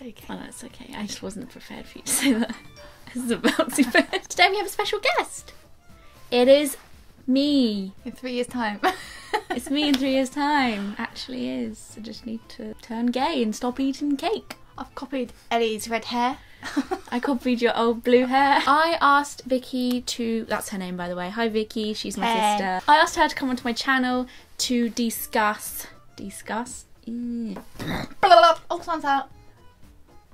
It's okay. Oh no, it's okay. I just wasn't prepared for you to say that. This is a bouncy bed. Today we have a special guest. It is me. In 3 years' time. It's me in 3 years' time. Actually is. I just need to turn gay and stop eating cake. I've copied Ellie's red hair. I copied your old blue hair. I asked Vicky to... That's her name, by the way. Hi, Vicky. She's my sister. I asked her to come onto my channel to discuss... Oh, sun's out.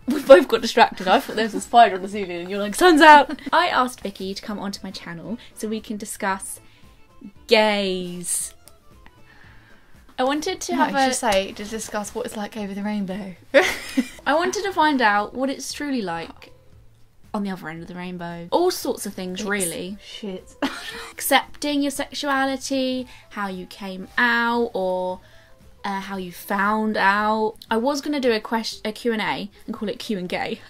We both got distracted. I thought there was a spider on the ceiling and you're like, sun's out. I asked Vicky to come onto my channel so we can discuss gays. I wanted to to discuss what it's like over the rainbow. I wanted to find out what it's truly like on the other end of the rainbow. All sorts of things, really. Shit. Accepting your sexuality, how you came out, or how you found out. I was going to do a Q&A and call it Q and Gay.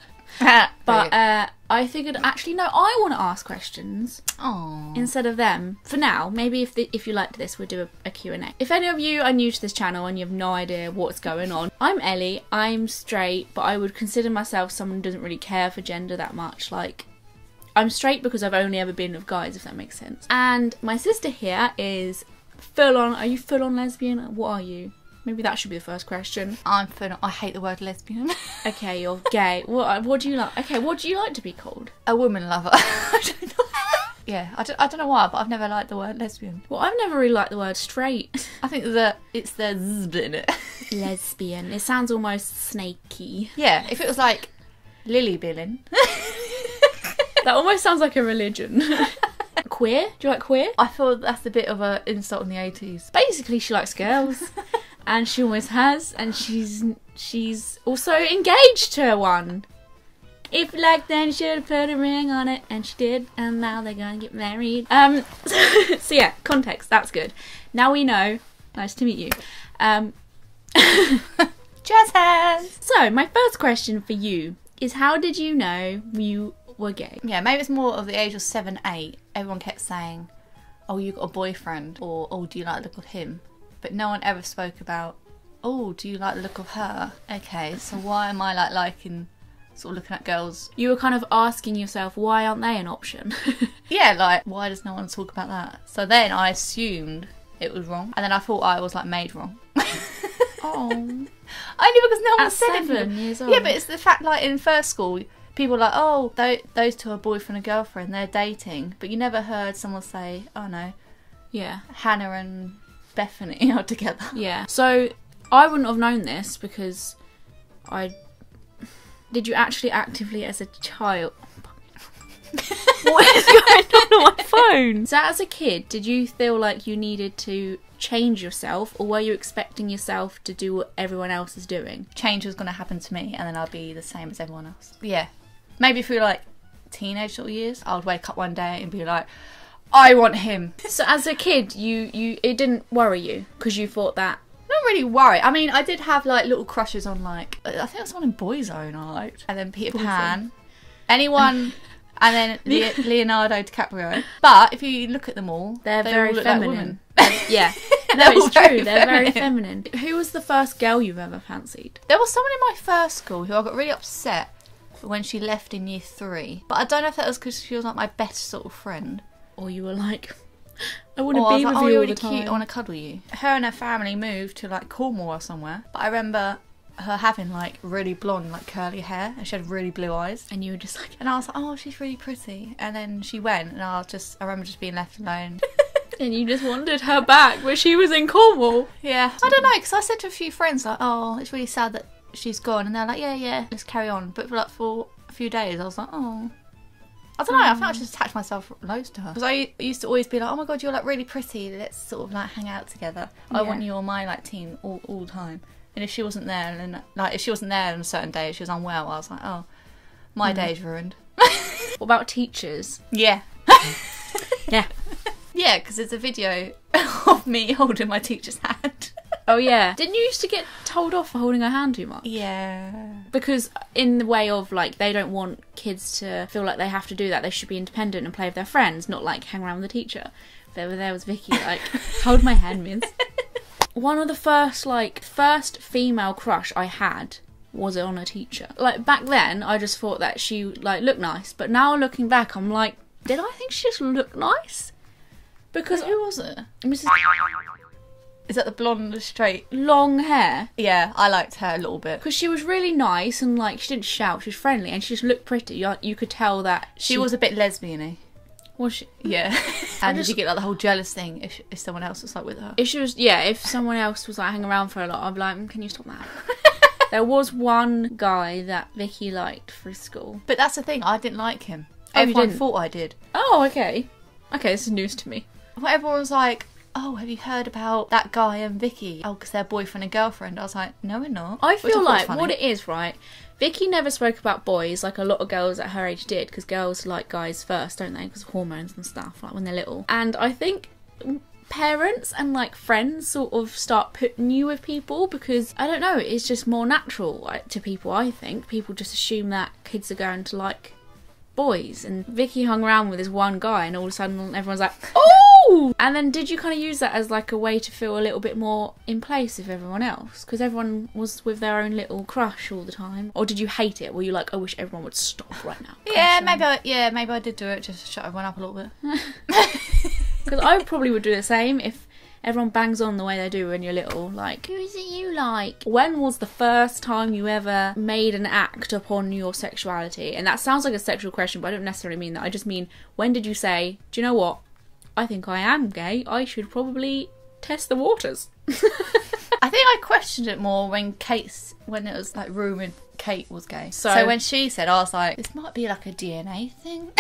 But I figured, actually, no, I want to ask questions. Aww. Instead of them. For now, maybe if you liked this, we'll do a Q&A. If any of you are new to this channel and you have no idea what's going on, I'm Ellie, I'm straight, but I would consider myself someone who doesn't really care for gender that much. Like, I'm straight because I've only ever been with guys, if that makes sense. And my sister here is full-on, are you full-on lesbian? What are you? Maybe that should be the first question. I hate the word lesbian. Okay, you're gay. What do you like? Okay, what do you like to be called? A woman lover. I don't know. Yeah, I don't know why, but I've never liked the word lesbian. Well, I've never really liked the word straight. I think it's the z bit in it. Lesbian. It sounds almost snaky. Yeah, if it was like Lily Billin. That almost sounds like a religion. Queer? Do you like queer? I feel that's a bit of an insult in the 80s. Basically, she likes girls. And she always has, and she's also engaged to one. If you like, then you should have put a ring on it, and she did, and now they're gonna get married. So yeah, context, that's good. Now we know. Nice to meet you. Jazz hands! So, my first question for you is, how did you know you were gay? Yeah, maybe it's more of the age of 7, 8. Everyone kept saying, oh, you got a boyfriend, or oh, do you like the look of him? But no one ever spoke about, oh, do you like the look of her? Okay, so why am I liking, sort of looking at girls? You were kind of asking yourself, why aren't they an option? Yeah, like, why does no one talk about that? So then I assumed it was wrong, and then I thought I was like made wrong. Oh. Only because no one At said 7 anything. years old. Yeah, but it's the fact, like, in first school, people were like, oh, those two are boyfriend and girlfriend, they're dating. But you never heard someone say, oh no, yeah, Hannah and Bethany are together. Yeah. So I wouldn't have known this because did you actually actively as a child? What is going on my phone? So as a kid, did you feel like you needed to change yourself, or were you expecting yourself to do what everyone else is doing? Change was going to happen to me, and then I'll be the same as everyone else. Yeah. Maybe through like teenage sort of years, I would wake up one day and be like, I want him. So as a kid, you it didn't worry you because you thought that. Not really worried. I mean, I did have like little crushes on like, I think it was someone in Boyzone I liked, and then Peter Pan, anyone, and then Leonardo DiCaprio. But if you look at them all, they're very all look feminine. Like women. Yeah, no, it's true. They're very feminine. Who was the first girl you've ever fancied? There was someone in my first school who I got really upset when she left in year 3. But I don't know if that was because she was like my best sort of friend. Or you were like, I want to be with you you're all really the time. cute, I want to cuddle you. Her and her family moved to like Cornwall or somewhere. But I remember her having like really blonde, like curly hair, and she had really blue eyes. And you were just like, and I was like, oh, she's really pretty. And then she went, and I remember just being left alone. and you just wanted her back, but she was in Cornwall. Yeah, I don't know, because I said to a few friends like, oh, it's really sad that she's gone, and they're like, yeah, let's carry on. But for a few days, I was like, oh. I don't know, I think I just attached myself loads to her. Because I used to always be like, oh my god, you're like really pretty, let's sort of like hang out together. I want you on my like team all the time. And if she wasn't there, and then, like if she wasn't there on a certain day, if she was unwell, I was like, oh, my day's ruined. What about teachers? Yeah. Yeah. Yeah, because it's a video of me holding my teacher's hand. Oh yeah. Didn't you used to get told off for holding her hand too much? Yeah. Because in the way of like, they don't want kids to feel like they have to do that. They should be independent and play with their friends, not like hang around with the teacher. There was Vicky like, hold my hand, miss. One of the first female crush I had was it on a teacher? Like, back then, I just thought that she, like, looked nice. But now, looking back, I'm like, did I think she just looked nice? Because... Who was it? Mrs. Is that the blonde, straight? Long hair. Yeah, I liked her a little bit. Because she was really nice and, like, she didn't shout. She was friendly and she just looked pretty. You could tell that She was a bit lesbian-y. Was she? Yeah. And did you get, like, the whole jealous thing if someone else was, like, with her? If she was... Yeah, if someone else was, like, hanging around for a lot, I'd be like, can you stop that? There was one guy that Vicky liked through school. But that's the thing, I didn't like him. Oh, you Everyone didn't? thought I did. Oh, okay. Okay, this is news to me. Well, everyone was like, oh, have you heard about that guy and Vicky? Oh, because they're boyfriend and girlfriend. I was like, no, we're not. I Which feel thought was like funny. what it is, right? Vicky never spoke about boys like a lot of girls at her age did, because girls like guys first, don't they? Because of hormones and stuff, like when they're little. And I think parents and like friends sort of start putting you with people because, I don't know, it's just more natural like, to people, I think. People just assume that kids are going to like boys, and Vicky hung around with this one guy and all of a sudden everyone's like, oh! And then did you kind of use that as like a way to feel a little bit more in place with everyone else? Because everyone was with their own little crush all the time. Or did you hate it? Were you like, I wish everyone would stop right now? Yeah, maybe I did do it just to shut everyone up a little bit. Because I probably would do the same if everyone bangs on the way they do when you're little. Like, who is it you like? When was the first time you ever made an act upon your sexuality? And that sounds like a sexual question, but I don't necessarily mean that. I just mean, when did you say, do you know what? I think I am gay. I should probably test the waters. I think I questioned it more when it was like rumoured Kate was gay. So when she said, I was like, this might be like a DNA thing.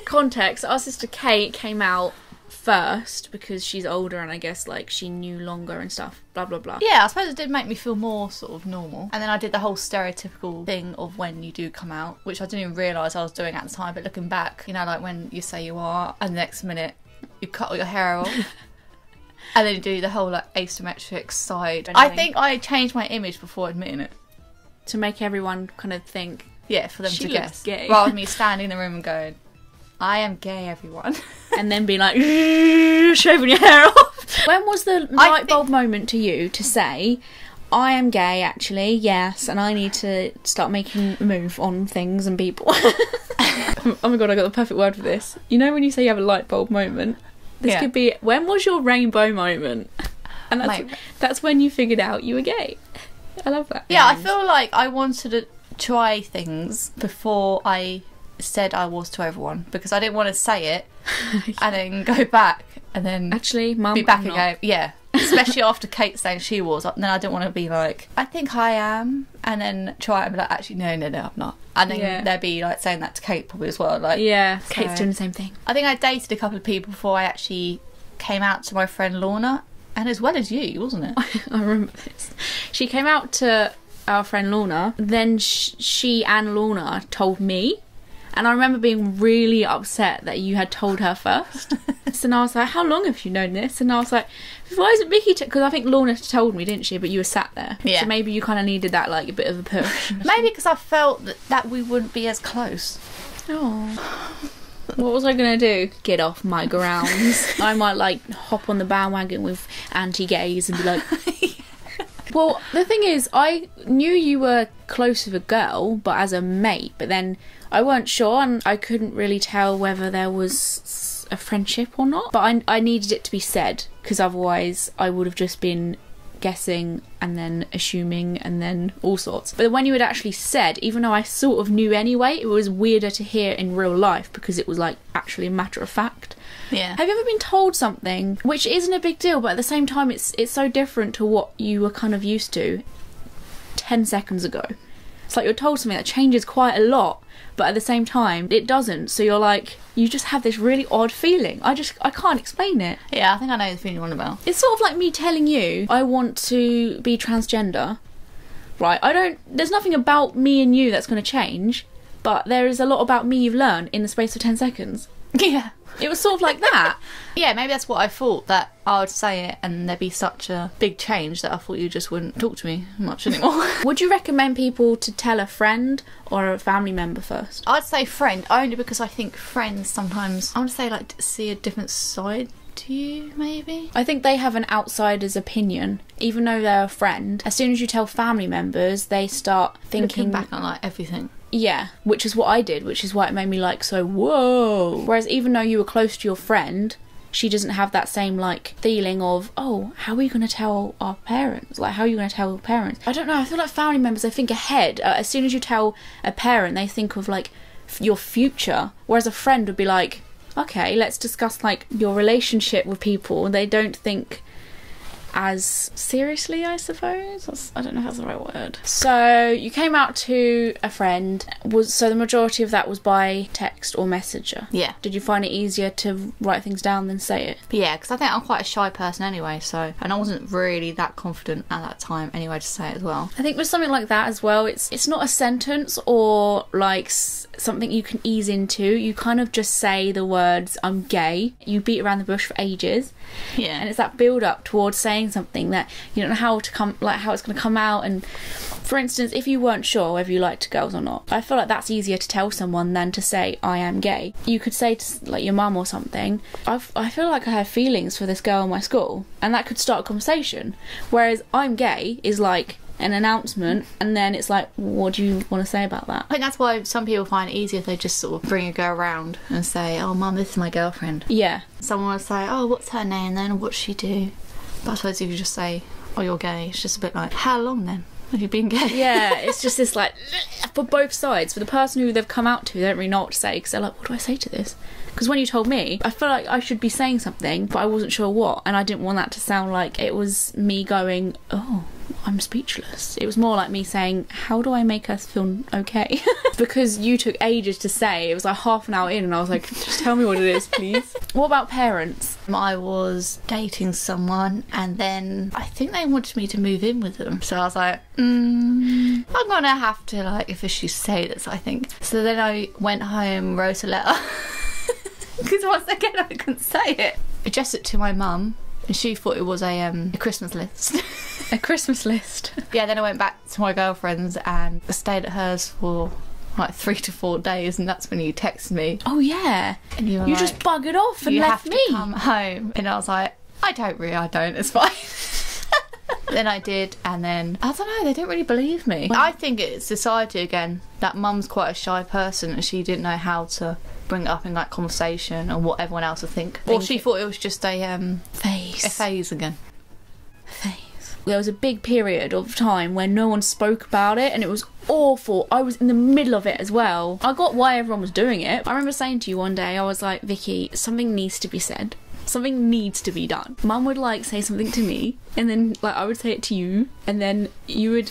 Context, our sister Kate came out first because she's older and I guess like she knew longer and stuff, blah blah blah. Yeah, I suppose it did make me feel more sort of normal. And then I did the whole stereotypical thing of when you do come out, which I didn't even realise I was doing at the time, but looking back, you know, like when you say you are and the next minute you cut all your hair off. And then you do the whole like asymmetric side. I think I changed my image before admitting it. To make everyone kind of think, yeah, for them she to looks guess. gay. Rather than me standing in the room and going, I am gay, everyone. and then being like, shaving your hair off. When was the light bulb moment to you to say, I am gay actually, yes, and I need to start making a move on things and people? Oh my god, I got the perfect word for this. You know when you say you have a light bulb moment? This could be, when was your rainbow moment? And that's when you figured out you were gay. I love that. Yeah, I feel like I wanted to try things before I said I was to everyone, because I didn't want to say it and then go back and then actually, Mum, be back again. Yeah, especially after Kate saying she was. Then I didn't want to be like, I think I am, and then try it and be like, actually, no, I'm not. And then they'd be like saying that to Kate probably as well. Like, yeah, so, Kate's doing the same thing. I think I dated a couple of people before I actually came out to my friend Lorna, and as well as you, wasn't it? I remember this. She came out to our friend Lorna, then she and Lorna told me, and I remember being really upset that you had told her first. So I was like, how long have you known this? And I was like, why isn't Vicky? Because I think Lorna told me, didn't she? But you were sat there. Yeah. So maybe you kind of needed that, like, a bit of a push. Maybe because I felt that we wouldn't be as close. Oh. What was I going to do? Get off my grounds. I might, like, hop on the bandwagon with anti-gays and be like... Well, the thing is, I knew you were close with a girl, but as a mate, but then I weren't sure and I couldn't really tell whether there was a friendship or not. But I needed it to be said, because otherwise I would have just been guessing and then assuming and then all sorts. But when you had actually said, even though I sort of knew anyway, it was weirder to hear in real life because it was like actually a matter of fact. Yeah. Have you ever been told something which isn't a big deal, but at the same time it's so different to what you were kind of used to 10 seconds ago? It's like you're told something that changes quite a lot, but at the same time it doesn't. So you're like, you just have this really odd feeling. I can't explain it. Yeah, I think I know the feeling you're on about. It's sort of like me telling you I want to be transgender. Right, there's nothing about me and you that's going to change, but there is a lot about me you've learned in the space of 10 seconds. Yeah. It was sort of like that. Yeah, maybe that's what I thought, that I would say it and there'd be such a big change that I thought you just wouldn't talk to me much anymore. Would you recommend people to tell a friend or a family member first? I'd say friend, only because I think friends sometimes, I want to say, like, see a different side to you, maybe. I think they have an outsider's opinion, even though they're a friend. As soon as you tell family members, they start thinking Looking back on like everything. Yeah, which is what I did, which is why it made me like so whoa. Whereas even though you were close to your friend, she doesn't have that same like feeling of, oh, how are you going to tell our parents? Like, how are you going to tell parents? I don't know, I feel like family members, they think ahead. As soon as you tell a parent, they think of like your future, whereas a friend would be like, okay, let's discuss like your relationship with people. They don't think as seriously, I suppose. I don't know if that's the right word. So you came out to a friend. So the majority of that was by text or messenger? Yeah. Did you find it easier to write things down than say it? Yeah, because I think I'm quite a shy person anyway, so, and I wasn't really that confident at that time anyway to say it as well. I think with something like that as well, it's not a sentence or like something you can ease into. You kind of just say the words, I'm gay. You beat around the bush for ages. Yeah. And it's that build up towards saying something that you don't know how it's going to come out. And for instance, if you weren't sure whether you liked girls or not, I feel like that's easier to tell someone than to say I am gay. You could say to like your mum or something, I feel like I have feelings for this girl in my school, and that could start a conversation. Whereas I'm gay is like an announcement, and then it's like, what do you want to say about that? I think that's why some people find it easier if they just sort of bring a girl around and say, oh mum, this is my girlfriend. Yeah. Someone would say, oh, what's her name then, what's she do? But I suppose if you just say, oh, you're gay, it's just a bit like, how long then have you been gay? Yeah, it's just this like, for both sides. For the person who they've come out to, they don't really know what to say, because they're like, what do I say to this? Because when you told me, I feel like I should be saying something, but I wasn't sure what, and I didn't want that to sound like it was me going, oh, I'm speechless. It was more like me saying, how do I make us feel okay? Because you took ages to say. It was like half an hour in, and I was like, just tell me what it is, please. What about parents? I was dating someone, and then I think they wanted me to move in with them. So I was like, I'm gonna have to like officially say this, I think. So then I went home, wrote a letter. Because once again I couldn't say it. Addressed it to my mum, and she thought it was a Christmas list. A Christmas list. Yeah, then I went back to my girlfriend's and I stayed at hers for like 3 to 4 days, and that's when you texted me. Oh yeah. And you were you like, just buggered off and you left have me. to come home. And I was like, I don't, it's fine. Then I did, and then I don't know, they didn't really believe me. I think it's society again, that mum's quite a shy person and she didn't know how to bring it up in like conversation and what everyone else would think. Or she thought it was just a phase again. There was a big period of time where no one spoke about it, and it was awful. I was in the middle of it as well. I got why everyone was doing it. I remember saying to you one day, I was like, Vicky, something needs to be said. Something needs to be done. Mum would like say something to me, and then like I would say it to you, and then you would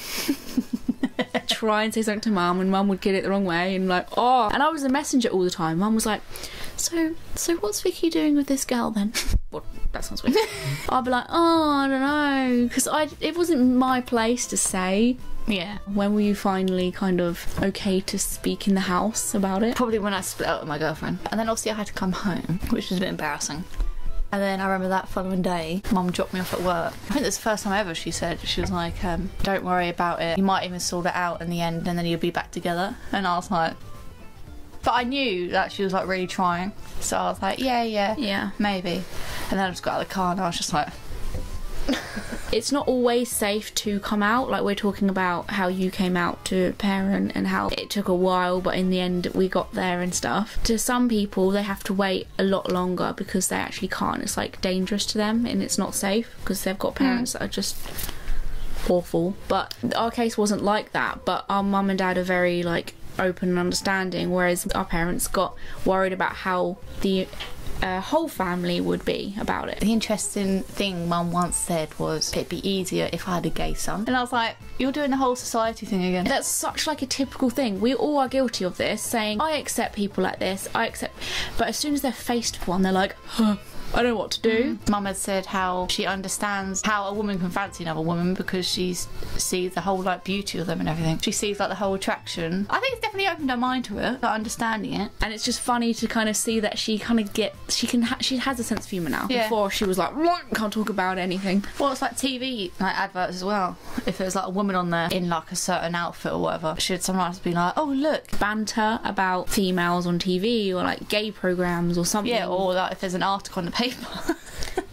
try and say something to mum, and mum would get it the wrong way, and like, oh. And I was a messenger all the time. Mum was like, so what's Vicky doing with this girl then? Well, that sounds weird. I'd be like, oh, I don't know, because it wasn't my place to say. Yeah. When were you finally kind of okay to speak in the house about it? Probably when I split up with my girlfriend. And then obviously I had to come home, which was a bit embarrassing. And then I remember that following day, Mum dropped me off at work. I think that's the first time ever she said, she was like, don't worry about it. You might even sort it out in the end and then you'll be back together. And I was like... But I knew that she was like really trying. So I was like, yeah, maybe. And then I just got out of the car and I was just like... It's not always safe to come out. Like, we're talking about how you came out to a parent and how it took a while, but in the end we got there and stuff. To some people, they have to wait a lot longer because they actually can't. It's like dangerous to them and it's not safe because they've got parents that are just awful. But our case wasn't like that. But our mum and dad are very like open and understanding, whereas our parents got worried about how the whole family would be about it. The interesting thing Mum once said was, it'd be easier if I had a gay son. And I was like, you're doing the whole society thing again. That's such like a typical thing. We all are guilty of this, saying, I accept people like this, but as soon as they're faced with one, they're like, huh, I don't know what to do. Mum had said how she understands how a woman can fancy another woman because she sees the whole like beauty of them and everything. She sees like the whole attraction. I think it's definitely opened her mind to it, like understanding it. And it's just funny to kind of see that she kind of she has a sense of humour now. Yeah. Before she was like, can't talk about anything. Well, it's like TV like adverts as well. If there's like a woman on there in like a certain outfit or whatever, she'd sometimes be like, oh look, banter about females on TV or like gay programs or something. Yeah, or like if there's an article on the paper.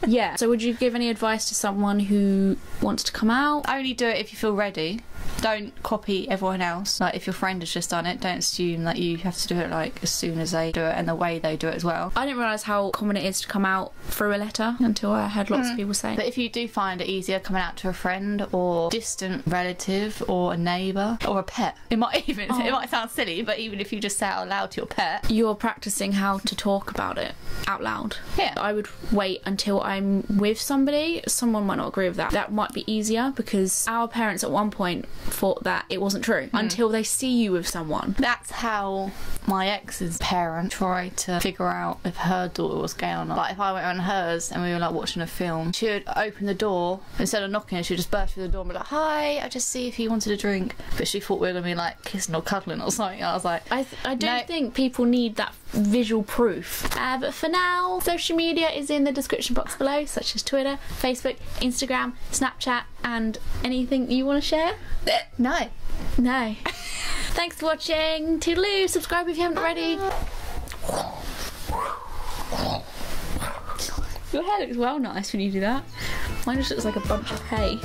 Yeah. So would you give any advice to someone who wants to come out? Only do it if you feel ready. Don't copy everyone else. Like, if your friend has just done it, don't assume that you have to do it like as soon as they do it and the way they do it as well. I didn't realise how common it is to come out through a letter until I heard lots of people say. But if you do find it easier coming out to a friend or distant relative or a neighbour or a pet, it might sound silly, but even if you just say it out loud to your pet, you're practicing how to talk about it out loud. Yeah. I would wait until I'm with somebody. Someone might not agree with that. That might be easier because our parents at one point thought that it wasn't true until they see you with someone. That's how my ex's parent tried to figure out if her daughter was gay or not. Like, if I went on hers and we were like watching a film, she would open the door, instead of knocking, she'd just burst through the door and be like, "Hi, I just see if you wanted a drink." But she thought we were gonna be like kissing or cuddling or something. I was like, I don't think people need that visual proof. But for now, social media is in the description box below, such as Twitter, Facebook, Instagram, Snapchat, and anything you want to share? No. Thanks for watching. Toodaloo. Subscribe if you haven't already. Your hair looks well nice when you do that. Mine just looks like a bunch of hay.